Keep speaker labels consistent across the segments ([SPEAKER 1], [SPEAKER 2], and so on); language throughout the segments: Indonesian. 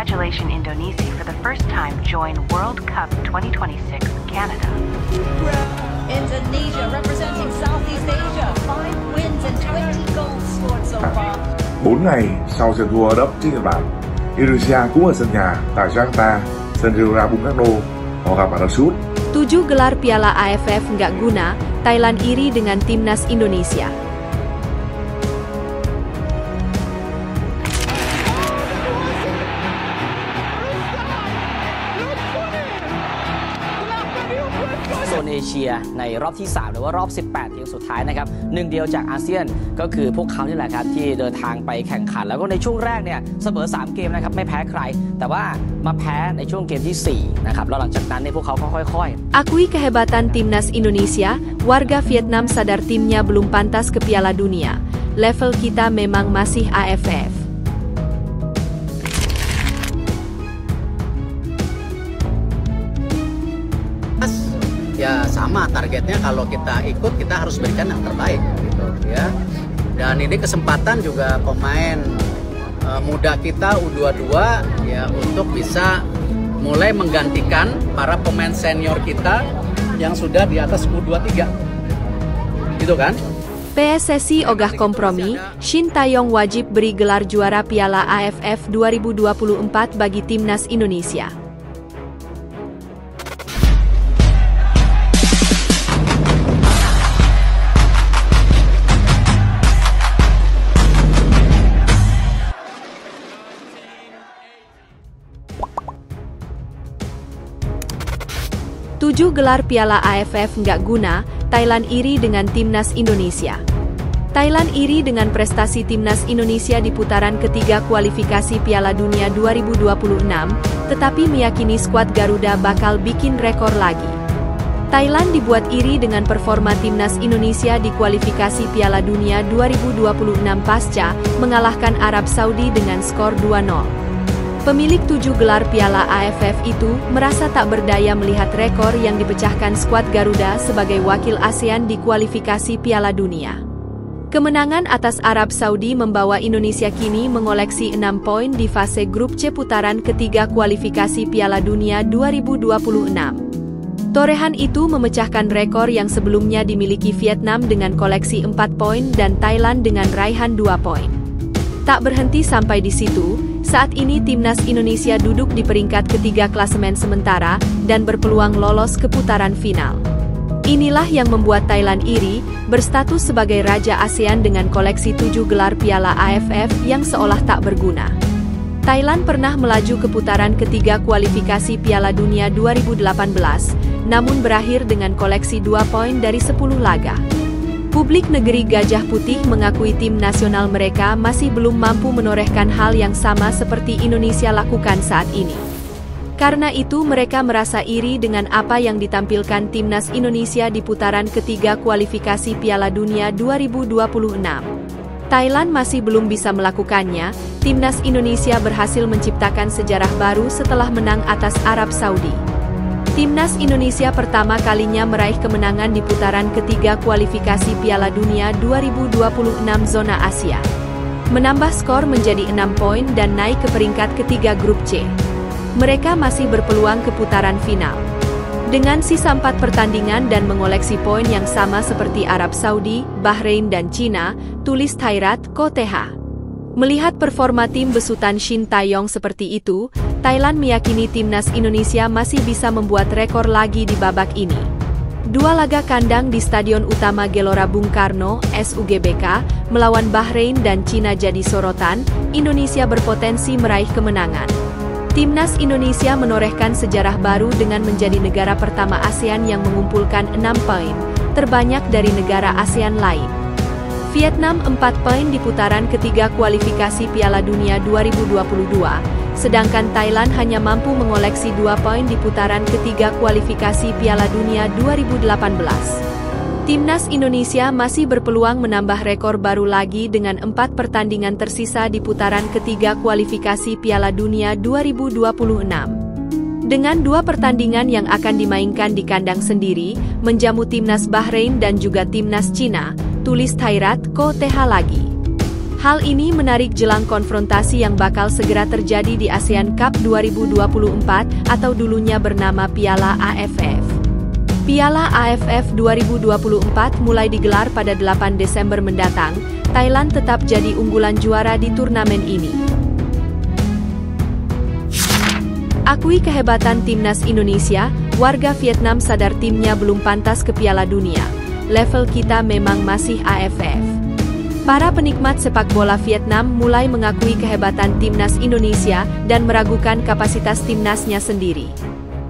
[SPEAKER 1] Congratulations Indonesia for the first time join World Cup 2026 Canada.
[SPEAKER 2] Indonesia representing Southeast Asia, 5 wins and 20 goals scored so far.
[SPEAKER 3] 4 ngày sau trận thua đẫm trên Nhật Bản, Indonesia cũng ở sân nhà tại Jakarta, sân Gelora Bung Karno, họ gặp Ả Rập Xê Út.
[SPEAKER 4] 7 gelar Piala AFF nggak guna, Thailand iri dengan timnas Indonesia.
[SPEAKER 5] โซนเอเชียในรอบที่3หรือว่ารอบ18ทีมสุดท้ายนะครับหนึ่งเดียวจากอาเซียนก็คือพวกเขานี่แหละครับที่เดินทางไปแข่งขันแล้วก็ในช่วงแรกเนี่ยเสมอ3เกมนะครับไม่แพ้ใครแต่ว่ามาแพ้ในช่วงเกมที่4นะครับแล้วหลังจากนั้นเนี่ยพวกเขาก็ค่อยๆ
[SPEAKER 4] Akui kehebatan timnas Indonesia, warga Vietnam sadar timnya belum pantas ke Piala Dunia. Level kita memang masih AFF.
[SPEAKER 6] Ya sama targetnya, kalau kita ikut kita harus berikan yang terbaik gitu ya. Dan ini kesempatan juga pemain muda kita U22 ya untuk bisa mulai menggantikan para pemain senior kita yang sudah di atas U23. Gitu kan?
[SPEAKER 4] PSSI ogah kompromi, Shin Tae-yong wajib beri gelar juara Piala AFF 2024 bagi timnas Indonesia. Tujuh gelar Piala AFF nggak guna, Thailand iri dengan timnas Indonesia. Thailand iri dengan prestasi timnas Indonesia di putaran ketiga kualifikasi Piala Dunia 2026, tetapi meyakini skuad Garuda bakal bikin rekor lagi. Thailand dibuat iri dengan performa timnas Indonesia di kualifikasi Piala Dunia 2026 pasca mengalahkan Arab Saudi dengan skor 2-0. Pemilik 7 gelar Piala AFF itu merasa tak berdaya melihat rekor yang dipecahkan skuad Garuda sebagai wakil ASEAN di kualifikasi Piala Dunia. Kemenangan atas Arab Saudi membawa Indonesia kini mengoleksi 6 poin di fase grup C putaran ketiga kualifikasi Piala Dunia 2026. Torehan itu memecahkan rekor yang sebelumnya dimiliki Vietnam dengan koleksi 4 poin dan Thailand dengan raihan 2 poin. Tak berhenti sampai di situ, saat ini timnas Indonesia duduk di peringkat ketiga klasemen sementara dan berpeluang lolos ke putaran final. Inilah yang membuat Thailand iri, berstatus sebagai Raja ASEAN dengan koleksi 7 gelar Piala AFF yang seolah tak berguna. Thailand pernah melaju ke putaran ketiga kualifikasi Piala Dunia 2018, namun berakhir dengan koleksi 2 poin dari 10 laga. Publik negeri Gajah Putih mengakui tim nasional mereka masih belum mampu menorehkan hal yang sama seperti Indonesia lakukan saat ini. Karena itu mereka merasa iri dengan apa yang ditampilkan timnas Indonesia di putaran ketiga kualifikasi Piala Dunia 2026. Thailand masih belum bisa melakukannya, timnas Indonesia berhasil menciptakan sejarah baru setelah menang atas Arab Saudi. Timnas Indonesia pertama kalinya meraih kemenangan di putaran ketiga kualifikasi Piala Dunia 2026 zona Asia. Menambah skor menjadi 6 poin dan naik ke peringkat ketiga grup C. Mereka masih berpeluang ke putaran final. Dengan sisa 4 pertandingan dan mengoleksi poin yang sama seperti Arab Saudi, Bahrain dan Cina, tulis Thairat Ko TH. Melihat performa tim besutan Shin Tae-yong seperti itu, Thailand meyakini timnas Indonesia masih bisa membuat rekor lagi di babak ini. 2 laga kandang di Stadion Utama Gelora Bung Karno, SUGBK, melawan Bahrain dan Cina jadi sorotan, Indonesia berpotensi meraih kemenangan. Timnas Indonesia menorehkan sejarah baru dengan menjadi negara pertama ASEAN yang mengumpulkan 6 poin, terbanyak dari negara ASEAN lain. Vietnam 4 poin di putaran ketiga kualifikasi Piala Dunia 2022, sedangkan Thailand hanya mampu mengoleksi 2 poin di putaran ketiga kualifikasi Piala Dunia 2018. Timnas Indonesia masih berpeluang menambah rekor baru lagi dengan 4 pertandingan tersisa di putaran ketiga kualifikasi Piala Dunia 2026. Dengan 2 pertandingan yang akan dimainkan di kandang sendiri, menjamu timnas Bahrain dan juga timnas Cina, tulis Thairat Ko TH lagi. Hal ini menarik jelang konfrontasi yang bakal segera terjadi di ASEAN Cup 2024 atau dulunya bernama Piala AFF. Piala AFF 2024 mulai digelar pada 8 Desember mendatang. Thailand tetap jadi unggulan juara di turnamen ini. Akui kehebatan timnas Indonesia, warga Vietnam sadar timnya belum pantas ke Piala Dunia. Level kita memang masih AFF. Para penikmat sepak bola Vietnam mulai mengakui kehebatan timnas Indonesia dan meragukan kapasitas timnasnya sendiri.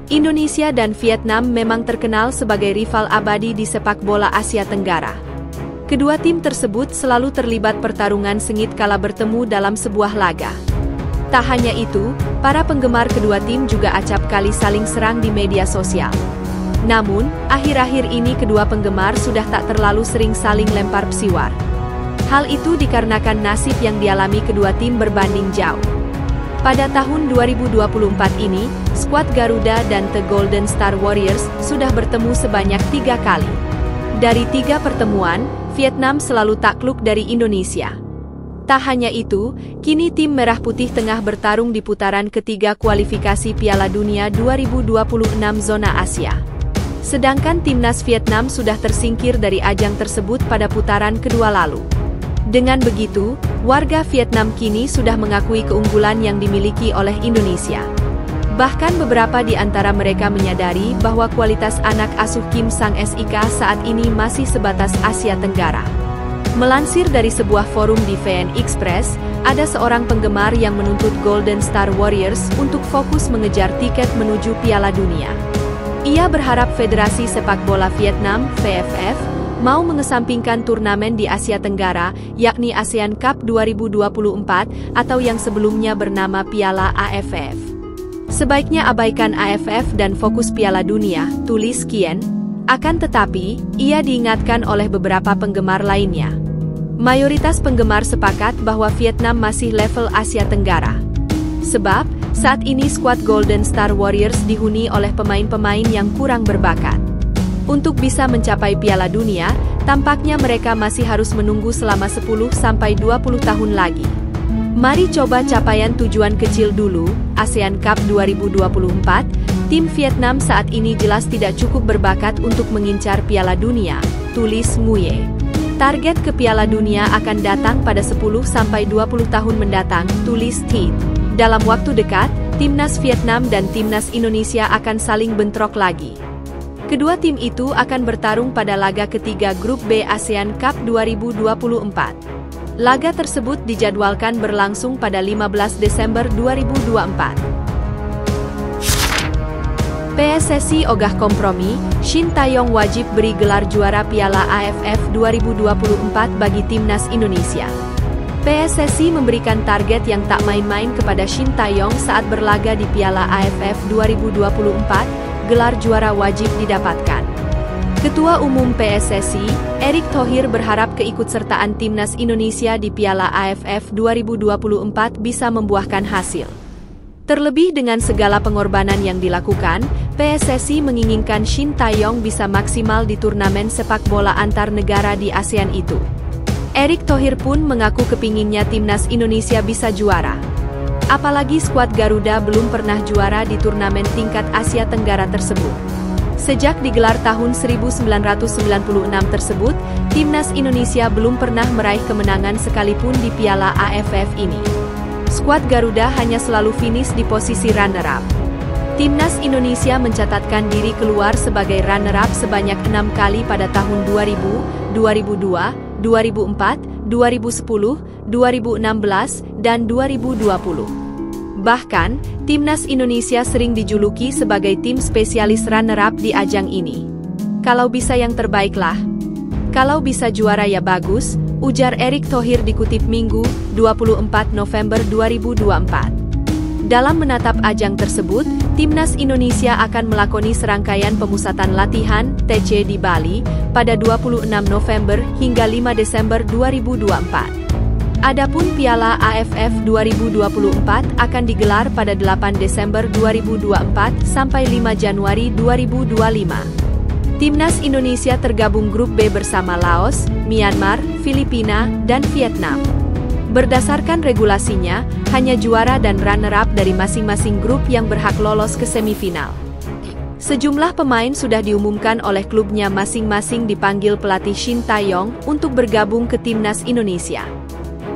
[SPEAKER 4] Indonesia dan Vietnam memang terkenal sebagai rival abadi di sepak bola Asia Tenggara. Kedua tim tersebut selalu terlibat pertarungan sengit kala bertemu dalam sebuah laga. Tak hanya itu, para penggemar kedua tim juga acap kali saling serang di media sosial. Namun, akhir-akhir ini kedua penggemar sudah tak terlalu sering saling lempar psiwar. Hal itu dikarenakan nasib yang dialami kedua tim berbanding jauh. Pada tahun 2024 ini, skuad Garuda dan The Golden Star Warriors sudah bertemu sebanyak 3 kali. Dari 3 pertemuan, Vietnam selalu takluk dari Indonesia. Tak hanya itu, kini tim Merah Putih tengah bertarung di putaran ketiga kualifikasi Piala Dunia 2026 zona Asia. Sedangkan timnas Vietnam sudah tersingkir dari ajang tersebut pada putaran kedua lalu. Dengan begitu, warga Vietnam kini sudah mengakui keunggulan yang dimiliki oleh Indonesia. Bahkan beberapa di antara mereka menyadari bahwa kualitas anak asuh Kim Sang SIK saat ini masih sebatas Asia Tenggara. Melansir dari sebuah forum di VN Express, ada seorang penggemar yang menuntut Golden Star Warriors untuk fokus mengejar tiket menuju Piala Dunia. Ia berharap Federasi Sepak Bola Vietnam, VFF, mau mengesampingkan turnamen di Asia Tenggara, yakni ASEAN Cup 2024 atau yang sebelumnya bernama Piala AFF. Sebaiknya abaikan AFF dan fokus Piala Dunia, tulis Kien. Akan tetapi, ia diingatkan oleh beberapa penggemar lainnya. Mayoritas penggemar sepakat bahwa Vietnam masih level Asia Tenggara. Sebab, saat ini skuad Golden Star Warriors dihuni oleh pemain-pemain yang kurang berbakat. Untuk bisa mencapai Piala Dunia, tampaknya mereka masih harus menunggu selama 10-20 tahun lagi. Mari coba capaian tujuan kecil dulu, ASEAN Cup 2024, tim Vietnam saat ini jelas tidak cukup berbakat untuk mengincar Piala Dunia, tulis Muye. Target ke Piala Dunia akan datang pada 10-20 tahun mendatang, tulis Tid. Dalam waktu dekat, timnas Vietnam dan timnas Indonesia akan saling bentrok lagi. Kedua tim itu akan bertarung pada laga ketiga Grup B ASEAN Cup 2024. Laga tersebut dijadwalkan berlangsung pada 15 Desember 2024. PSSI ogah kompromi, Shin Tae-yong wajib beri gelar juara Piala AFF 2024 bagi timnas Indonesia. PSSI memberikan target yang tak main-main kepada Shin Tae-yong saat berlaga di Piala AFF 2024. Gelar juara wajib didapatkan. Ketua Umum PSSI, Erick Thohir berharap keikutsertaan timnas Indonesia di Piala AFF 2024 bisa membuahkan hasil. Terlebih dengan segala pengorbanan yang dilakukan, PSSI menginginkan Shin Tae-yong bisa maksimal di turnamen sepak bola antar negara di ASEAN itu. Erick Thohir pun mengaku kepinginnya timnas Indonesia bisa juara. Apalagi skuad Garuda belum pernah juara di turnamen tingkat Asia Tenggara tersebut. Sejak digelar tahun 1996 tersebut, timnas Indonesia belum pernah meraih kemenangan sekalipun di Piala AFF ini. Skuad Garuda hanya selalu finish di posisi runner-up. Timnas Indonesia mencatatkan diri keluar sebagai runner-up sebanyak 6 kali pada tahun 2000, 2002, 2004, 2010, 2016, dan 2020. Bahkan, timnas Indonesia sering dijuluki sebagai tim spesialis runner-up di ajang ini. Kalau bisa yang terbaiklah. Kalau bisa juara ya bagus, ujar Erick Thohir dikutip Minggu, 24 November 2024. Dalam menatap ajang tersebut, timnas Indonesia akan melakoni serangkaian pemusatan latihan (TC) di Bali pada 26 November hingga 5 Desember 2024. Adapun Piala AFF 2024 akan digelar pada 8 Desember 2024 sampai 5 Januari 2025. Timnas Indonesia tergabung grup B bersama Laos, Myanmar, Filipina, dan Vietnam. Berdasarkan regulasinya, hanya juara dan runner-up dari masing-masing grup yang berhak lolos ke semifinal. Sejumlah pemain sudah diumumkan oleh klubnya masing-masing dipanggil pelatih Shin Tae-yong untuk bergabung ke Timnas Indonesia.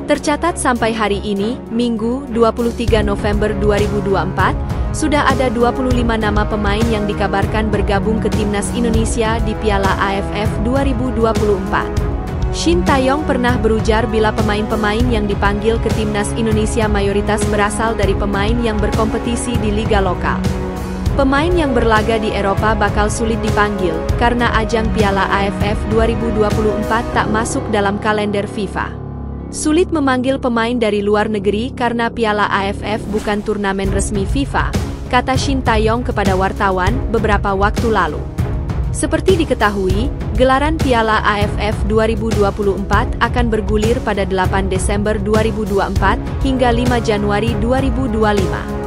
[SPEAKER 4] Tercatat sampai hari ini, Minggu 23 November 2024, sudah ada 25 nama pemain yang dikabarkan bergabung ke Timnas Indonesia di Piala AFF 2024. Shin Tae-yong pernah berujar bila pemain-pemain yang dipanggil ke Timnas Indonesia mayoritas berasal dari pemain yang berkompetisi di liga lokal. Pemain yang berlaga di Eropa bakal sulit dipanggil, karena ajang Piala AFF 2024 tak masuk dalam kalender FIFA. Sulit memanggil pemain dari luar negeri karena Piala AFF bukan turnamen resmi FIFA, kata Shin Tae-yong kepada wartawan beberapa waktu lalu. Seperti diketahui, gelaran Piala AFF 2024 akan bergulir pada 8 Desember 2024 hingga 5 Januari 2025.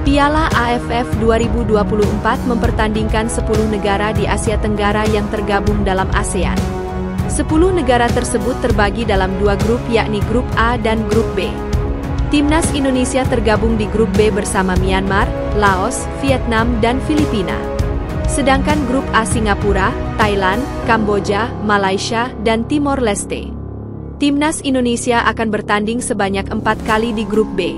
[SPEAKER 4] Piala AFF 2024 mempertandingkan 10 negara di Asia Tenggara yang tergabung dalam ASEAN. 10 negara tersebut terbagi dalam 2 grup yakni Grup A dan Grup B. Timnas Indonesia tergabung di Grup B bersama Myanmar, Laos, Vietnam, dan Filipina. Sedangkan Grup A Singapura, Thailand, Kamboja, Malaysia, dan Timor Leste. Timnas Indonesia akan bertanding sebanyak 4 kali di Grup B.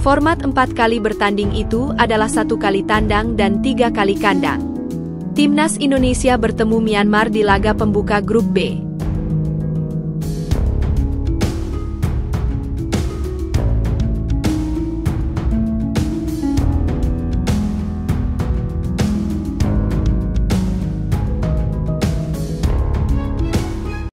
[SPEAKER 4] Format 4 kali bertanding itu adalah 1 kali tandang dan 3 kali kandang. Timnas Indonesia bertemu Myanmar di laga pembuka Grup B.